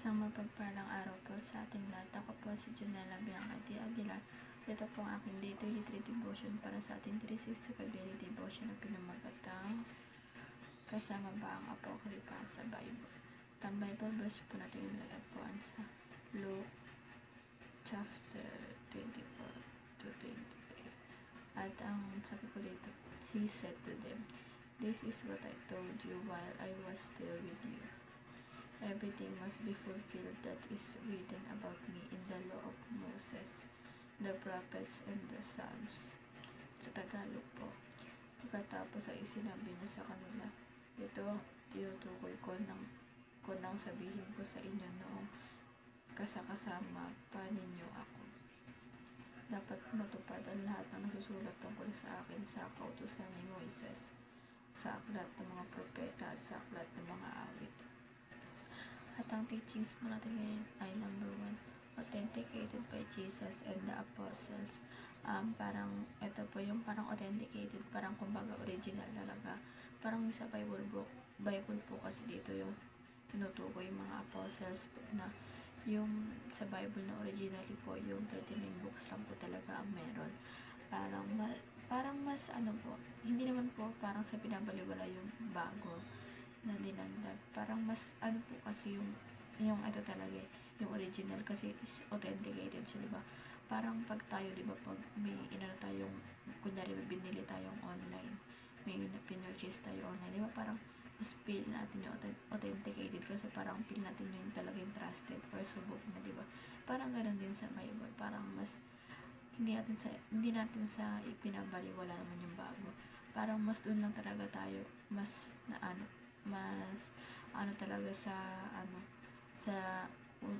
Isang mapagpalang araw po sa ating lahat. Ako po si Jonella Bianca D. Aguilar. Ito po ang aking Day 23 devotion para sa ating 365 daily devotion na pinamagatang kasama ba ang Apokripa sa Bible. Ang Bible verse po natin yung natagpuan sa Luke chapter 24 to 23. At ang sabi ko dito, He said to them, "This is what I told you while I was still with you. Everything must be fulfilled that is written about me in the law of Moses, the prophets, and the Psalms." Sa Tagalog po, pagkatapos ay sinabi niya sa kanila, ito tinutukoy ko nang sabihin ko sa inyo noong kasama pa ninyo ako. Dapat matupad ang lahat ng nasusulat tungkol sa akin sa kautusan ni Moises, sa aklat ng mga propeta at sa aklat ng mga awit. At ang teachings mo natin ngayon ay number 1, authenticated by Jesus and the apostles. Parang ito po yung parang authenticated, parang kumbaga original talaga. Parang yung sa Bible po kasi dito yung tinutukoy yung mga apostles po, na yung sa Bible na originally po yung 39 books lang po talaga ang meron. Parang mas ano po, hindi naman po parang sa pinabaliwala yung bago na dinagdag. Parang mas ano po kasi yung ito talaga yung original kasi is authenticated siya, diba? Parang pag tayo, diba, pag may tayong, kunyari may binili tayong online, may pinurchase tayo online, diba, parang mas feel natin yung authenticated kasi parang feel natin yung talagang trusted or subok na, diba? Parang ganun din sa Bible, parang mas hindi natin sa ipinabaliwala naman yung bago. Parang mas doon lang talaga tayo, mas talaga sa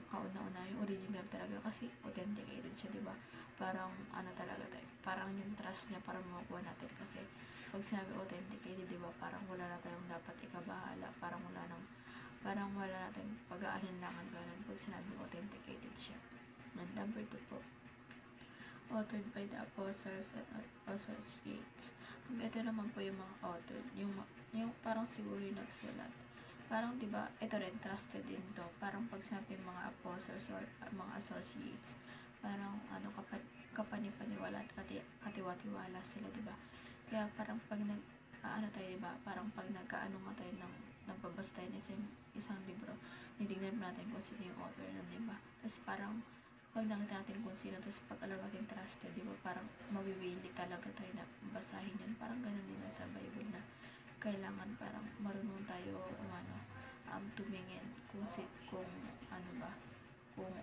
kauna-una yung original talaga kasi authenticated siya, diba? Parang talaga tayo, parang yung trust niya para makuha natin kasi pag sinabi authenticated, diba, parang wala na tayong dapat ikabahala, parang wala na tayong pag-aalinlangan ganun pag sinabi authenticated siya. And number 2 po, authored by the apostles and associates. Ito naman po yung mga author, yung parang siguro yung nagsulat. Parang diba, ito rin trusted din to. Parang pag sinabi yung mga apostles or mga associates, parang kapanipaniwala at katiwatiwala sila, diba? Kaya parang pag tayo, diba, parang pag nga tayo nagbabasa tayo ng isang libro, nitignan natin kung sino yung author nun, diba? Tapos parang pag nakita natin kung sino, tapos pag alam natin trusted, diba, parang mawiwili talaga tayo na basahin yun. Parang ganun din sa Bible na kailangan parang marunong tayo tumingin kung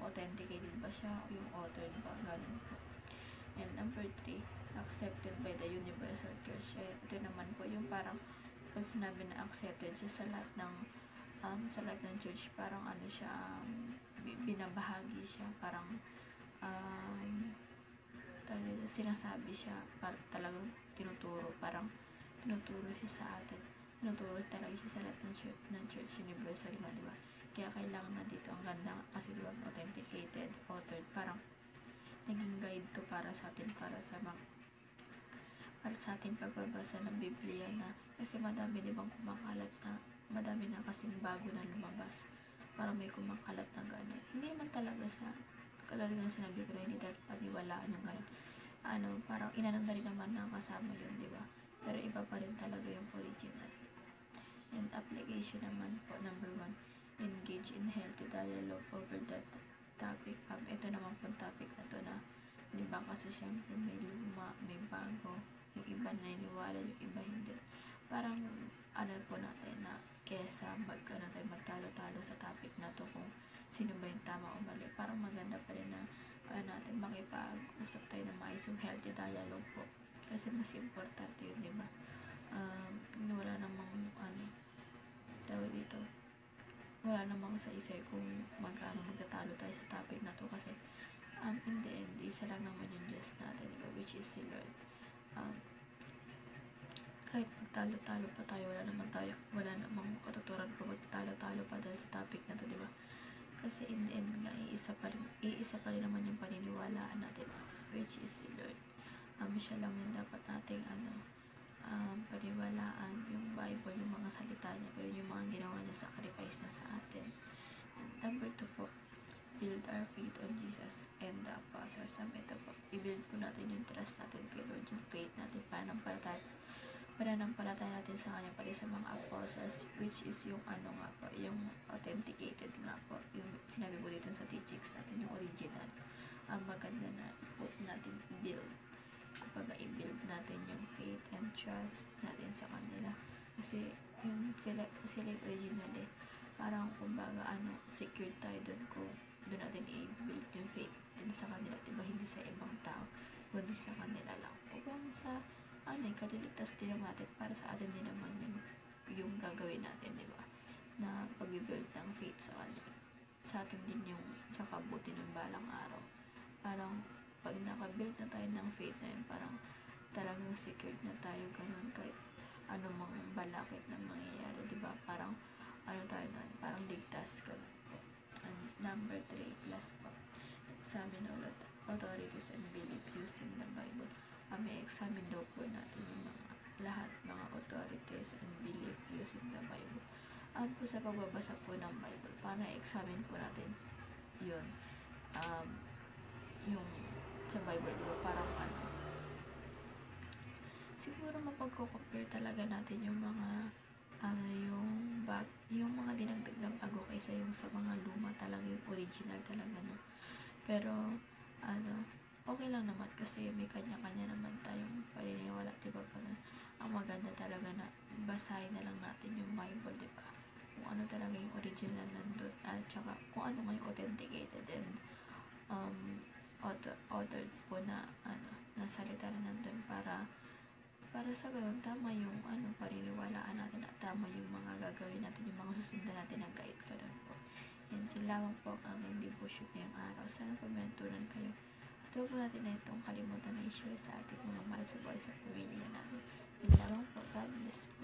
authenticated ba siya o yung author ba, ganun po. And number 3, accepted by the universal church. Ito naman po yung parang pag sinabi na accepted siya sa lahat ng church, parang siya, binabahagi siya, parang sinasabi siya, parang talagang tinuturo siya sa atin, tinuturo talaga siya sa lahat ng church, universal nga, diba? Kaya kailangan na dito, ang ganda kasi, diba, authenticated, authored, parang naging guide to para sa atin, para sa ating pagbabasa ng Biblia na, kasi madami, diba, madami na kasing bago na lumabas, parang may kumakalat na gano'n. Hindi naman talaga sa katulad ng sinabi ko na hindi dapat paniwalaan yung gano'n. Parang inanong na rin naman na kasama yun, diba? Pero iba pa rin talaga yung original. And application naman po, number 1, engage in healthy dialogue over that topic. Ito naman po topic na to na, diba, kasi syempre may luma, may bago, yung iba naniniwala, yung iba hindi. Parang po natin na kesa magtalo-talo sa topic na to kung sino ba yung tama o mali, parang maganda pa rin na natin makipag-usap tayo na maayos, yung healthy dialogue po, kasi mas importante yun, diba? Wala namang tawag dito, wala namang isa-isa kung magtatalo tayo sa topic na to, kasi in the end, isa lang naman yung Diyos natin, diba, which is si Lord. Kahit magtalo-talo pa tayo, wala namang katuturan kung magtalo-talo pa dahil sa topic na to, diba? Kasi in the end nga, iisa pa rin naman yung paniniwalaan natin, which is si Lord. Siya lang yung dapat nating paniwalaan, yung Bible, yung mga salita niya, pero yung mga ginawa niya, sacrifice niya sa atin. number 2 po, build our faith on Jesus and the apostles. Ito po, i-build po natin yung trust natin kay Lord, yung faith natin, pananampalataya natin sa Kanya, pati sa mga apostles, which is yung nga po, yung authenticated nga po, yung sinabi po dito sa teachings natin, yung original. Ang maganda na i-put natin, build. Kapag i-build natin yung faith and trust natin sa kanila. Kasi yun, sila yung original eh. Parang kumbaga secured tayo dun kung doon natin i-build yung faith din sa kanila, diba? Hindi sa ibang tao, kundi sa kanila lang. Upang sa kaliligtas din naman natin, para sa atin din naman yung gagawin natin, diba? Na pag-build ng faith sa kanila. Sa atin din yung kakabuti ng balang araw. Parang pag naka-build na tayo ng faith na yun, parang talagang secured na tayo, ganun, kahit mang balakid na mangyayari, diba? Parang tayo na, parang ligtas, ganun po. And number 3, last po, examine all authorities and belief using the Bible. May examine daw po natin yung lahat mga authorities and belief using the Bible. Po sa pagbabasa po ng Bible, para examine po natin yun, yung sa Bible, diba? Parang siguro mapagko-compare talaga natin yung mga yung mga dinagdag na bago kaysa yung sa mga luma talaga, yung original talaga, no? Pero okay lang naman kasi may kanya-kanya naman tayong paniniwala, diba? Ang maganda talaga na basahin na lang natin yung Bible, diba? Kung ano talaga yung original nandun, at saka kung ano nga yung authenticated and authored po na salita na nandun, para sa ganun tama yung paniniwalaan natin at tama yung mga gagawin natin, yung mga susundan natin na guide ka rin po. And yun lamang po ang aking devotion ngayong araw. Sana po menturan kayo. At huwag po natin na itong kalimutan na i-share sa ating mga mahal sa buhay sa pamilya natin. Yun lamang po. God bless po.